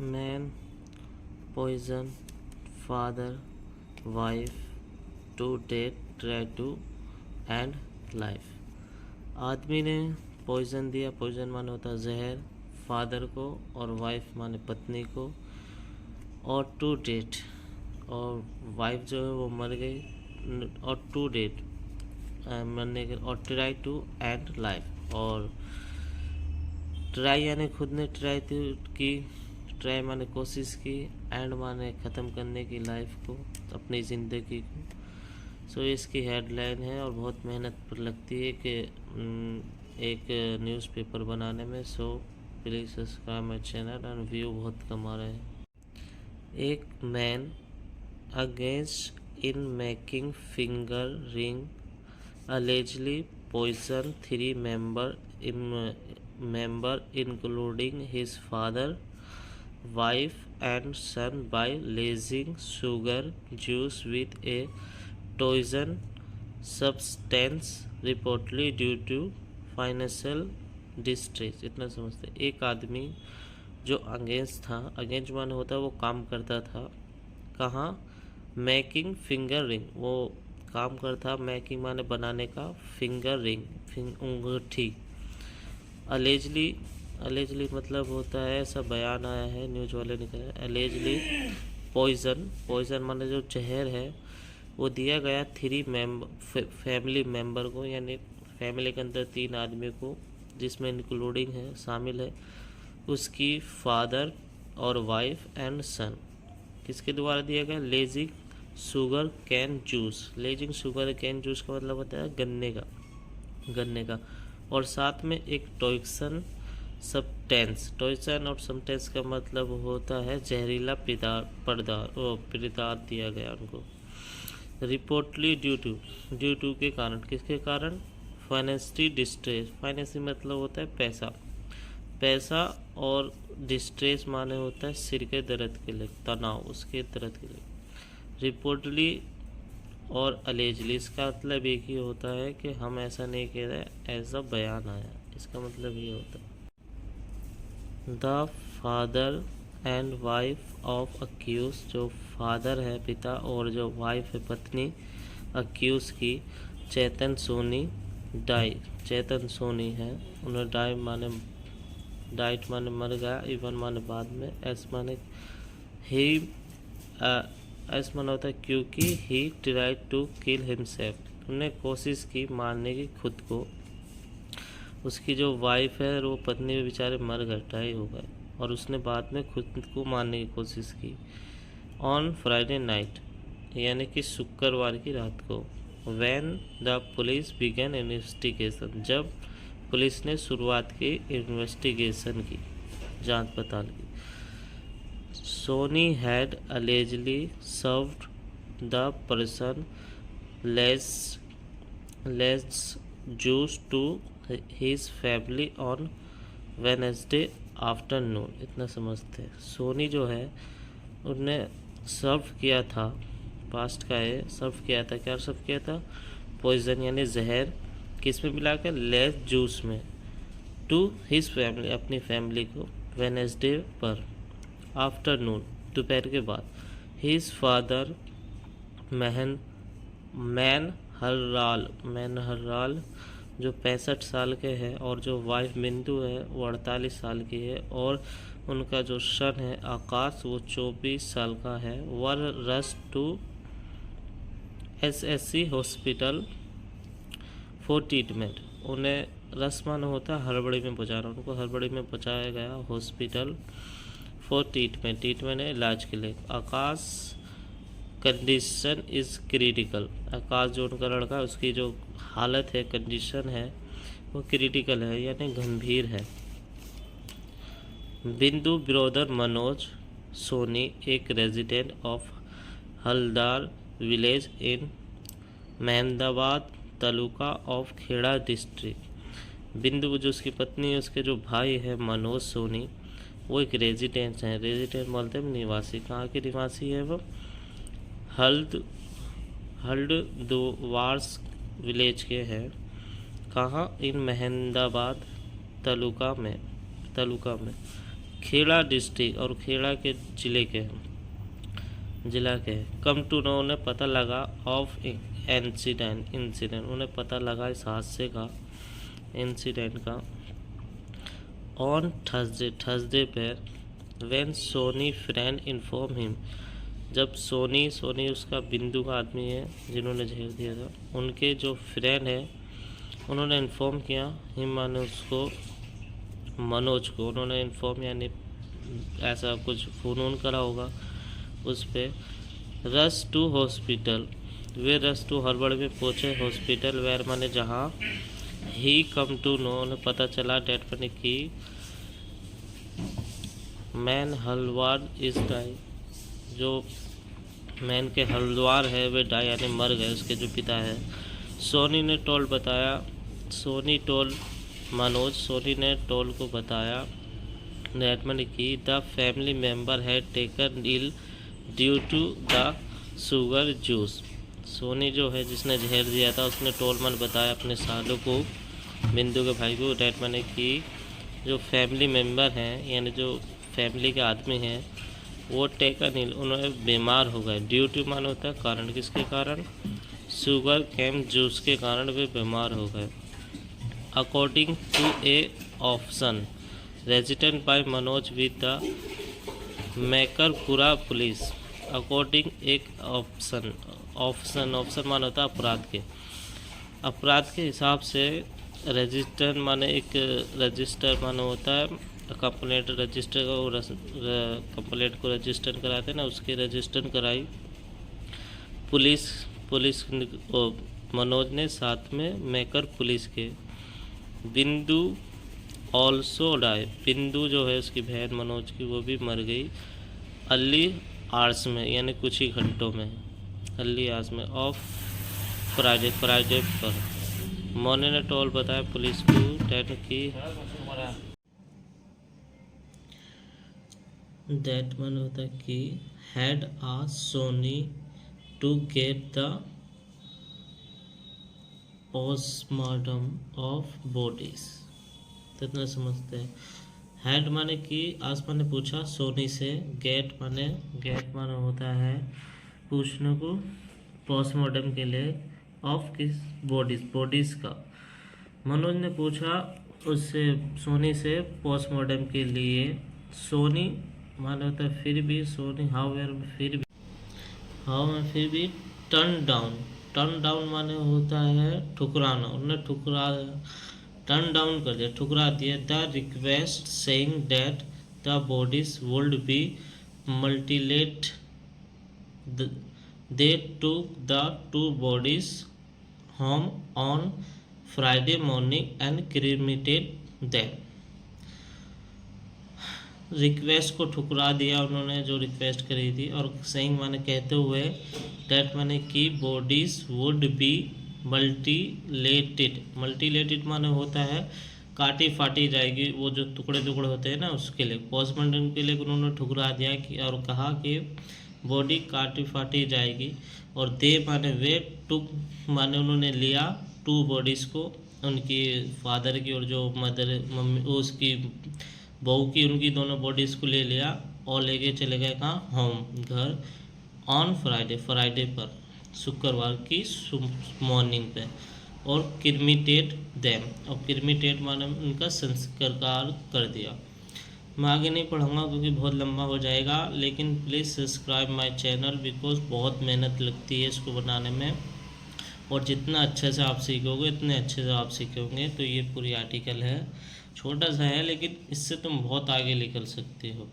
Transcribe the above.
Man poison father wife to death try to end life। आदमी ने poison दिया। Poison माने होता है जहर, फादर को और वाइफ माने पत्नी को, और टू डेट, और वाइफ जो है वो मर गई, और टू डेट मरने के, और ट्राई टू एंड लाइफ, और ट्राई यानी खुद ने ट्राई की, ट्राई माने कोशिश की, एंड माने ख़त्म करने की लाइफ को, अपनी ज़िंदगी को। सो इसकी हेडलाइन है और बहुत मेहनत पर लगती है कि एक न्यूज़पेपर बनाने में। So please subscribe my channel and view बहुत कम आ रहे हैं। एक man against in making finger ring allegedly poisoned three member including his father, wife and son by lacing sugar juice with a poison substance reportedly due to financial distress। इतना समझते। एक आदमी जो against था, अगेंस्ट माने होता है वो काम करता था कहाँ, मेकिंग फिंगर रिंग, वो काम करता, मेकिंग माने बनाने का, फिंगर रिंग अंगूठी। अलेजली मतलब होता है, ऐसा बयान आया है, न्यूज़ वाले ने कहा अलेजली पॉइजन माने जो जहर है वो दिया गया फैमिली मेंबर को, यानी फैमिली के अंदर 3 आदमी को, जिसमें इंक्लूडिंग है, शामिल है उसकी फादर और वाइफ एंड सन। किसके द्वारा दिया गया? Lazing sugar cane juice. Lazing sugar cane juice का मतलब होता है गन्ने का, और साथ में एक टॉक्सिन सब्सटेंस। टॉक्सिन और सब्सटेंस का मतलब होता है जहरीला पदार्थ दिया गया उनको। रिपोर्टली ड्यू टू के कारण, किसके कारण? Financial distress. फाइनेंशियल मतलब होता है पैसा, और डिस्ट्रेस माने होता है सिर के दर्द के लिए, तनाव, उसके दर्द के लिए। रिपोर्टली और अलेजली, इसका मतलब एक ही होता है कि हम ऐसा नहीं कह रहे, ऐसा बयान आया, इसका मतलब ये होता है। The father and wife of accused, जो फादर है पिता और जो वाइफ है पत्नी अक्यूज की, चेतन सोनी डाई, चेतन सोनी है, उन्हें डाई माने डाइट माने मर गया, इवन माने बाद में, एस माने ही, एस माना होता है क्योंकि he tried to kill himself, उन्होंने कोशिश की मारने की खुद को। उसकी जो वाइफ है वो पत्नी बेचारे मर गए, डाई हो गए, और उसने बाद में खुद को मारने की कोशिश की। ऑन फ्राइडे नाइट, यानी कि शुक्रवार की रात को, when the police began investigation, जब पुलिस ने शुरुआत की इन्वेस्टिगेशन की, जांच पड़ताल की। Soni had allegedly served the person less juice to his family on Wednesday afternoon। इतना समझते हैं। सोनी जो है उनने सर्व किया था, पास्ट का है, सर्व किया था, क्या सर्व किया था? पॉइजन यानी जहर, किस में मिला कर? लेस जूस में, टू हिज फैमिली, अपनी फैमिली को, वेनेसडे पर, आफ्टरनून, दोपहर के बाद। हिज फादर मैन हर्राल जो 65 साल के हैं, और जो वाइफ बिंदु है वो 48 साल की है, और उनका जो सन है आकाश वो 24 साल का है। Were rush to SSC hospital for treatment, उन्हें रसमान होता है हड़बड़ी में पहुँचाना, उनको हड़बड़ी में पहुँचाया गया हॉस्पिटल फॉर ट्रीटमेंट है इलाज के लिए। आकाश कंडीशन इज़ क्रिटिकल, आकाश जो उनका लड़का है उसकी जो हालत है, कंडीशन है वो क्रिटिकल है, यानी गंभीर है। बिंदु ब्रदर मनोज सोनी, एक resident of Haldar village in Mehmadabad taluka of Kheda district. Bindu जो उसकी पत्नी है, उसके जो भाई है मनोज सोनी, वो एक रेजिडेंट हैं। रेजिडेंट बोलते हैं निवासी। कहाँ के निवासी है वो? हल्दवार्स विलेज के हैं। कहाँ? इन मेहंदाबाद तालुका में खेड़ा डिस्ट्रिक्ट और खेड़ा के जिले के कम टू नो उन्हें पता लगा ऑफ इंसिडेंट उन्हें पता लगा इस हादसे का इंसिडेंट का ऑन थर्सडे पर when Soni friend inform him जब सोनी उसका बिंदु का आदमी है जिन्होंने झेल दिया था, उनके जो फ्रेंड है उन्होंने इन्फॉर्म किया हिम माने उसको मनोज को उन्होंने इन्फॉर्म यानी ऐसा कुछ फ़ोन करा होगा उस पर। रश टू हॉस्पिटल वे रश टू हड़बड़ में पहुँचे हॉस्पिटल वेयर माने जहाँ ही कम टू नो उन्हें पता चला डेट माने की मैन हल्द्वार इज डाई जो मैन के हल्द्वार है वे डाई यानी मर गए उसके जो पिता है। सोनी ने टोल बताया सोनी ने टोल को बताया डेट माने की the family member had taken ill due to the sugar juice. Soni जो है जिसने जहर दिया था उसने टोलमन बताया अपने सालों को बिंदु के भाई को डेट माने की जो फैमिली मेंबर हैं यानी जो फैमिली के आदमी हैं वो टेकन इल उन्होंने बीमार हो गए। ड्यू टू मान होता है कारण, किसके कारण? शुगर केम जूस के कारण वे बीमार हो गए। According to a option resident by Manoj with the Makarpura police. According एक ऑप्शन मान होता है अपराध के हिसाब से। रजिस्टर माने एक रजिस्टर माने होता है कंप्लेंट रजिस्टर कंप्लेंट को रजिस्टर कराते हैं ना, उसकी रजिस्टर कराई पुलिस मनोज ने साथ में मेकर पुलिस के। बिंदु ऑल्सो डाई बिंदु जो है उसकी बहन मनोज की वो भी मर गई अर्ली आवर्स में यानी कुछ ही घंटों में अर्ली आवर्स में ऑफ फ्राइडे पर। मोने ने टोल बताया पुलिस को डेट मन होता है कि had a Soni to get the postmortem of bodies. तो इतना समझते हैं। हैड माने कि आसमान ने पूछा सोनी से, गेट माने होता है पूछने को पोस्टमार्टम के लिए ऑफ किस बॉडीज का। मनोज ने पूछा उससे सोनी से पोस्टमार्टम के लिए। सोनी माने होता है फिर भी, सोनी हाउ में फिर भी टर्न डाउन माने होता है ठुकराना, उन्होंने टर्न डाउन कर दिया, ठुकरा दिया। The request saying that the bodies would be mutilated. They took the two bodies home on Friday morning and cremated them. Request को ठुकरा दिया उन्होंने जो रिक्वेस्ट करी थी, और सेइंग माने कहते हुए, डेट माने कि बॉडीज वुड बी मल्टीलेटेड माने होता है काटी फाटी जाएगी, वो जो टुकड़े होते हैं ना उसके लिए। पोस्टमार्टम के लिए उन्होंने ठुकरा दिया कि और कहा कि बॉडी काटी फाटी जाएगी। और दे माने वे, टुक माने उन्होंने लिया टू बॉडीज़ को, उनकी फादर की और जो मम्मी उसकी बहू की, उनकी दोनों बॉडीज़ को ले लिया और लेके चले गए कहाँ? होम, घर। ऑन फ्राइडे पर, शुक्रवार की मॉर्निंग पे। और क्रीमेटेड देम, और क्रीमेटेड माने उनका संस्कार कर दिया। मैं आगे नहीं पढ़ूंगा क्योंकि बहुत लंबा हो जाएगा, लेकिन please subscribe my channel because बहुत मेहनत लगती है इसको बनाने में, और जितना अच्छे से आप सीखोगे इतने अच्छे से आप सीखोगे। तो ये पूरी आर्टिकल है, छोटा सा है लेकिन इससे तुम बहुत आगे निकल सकते हो।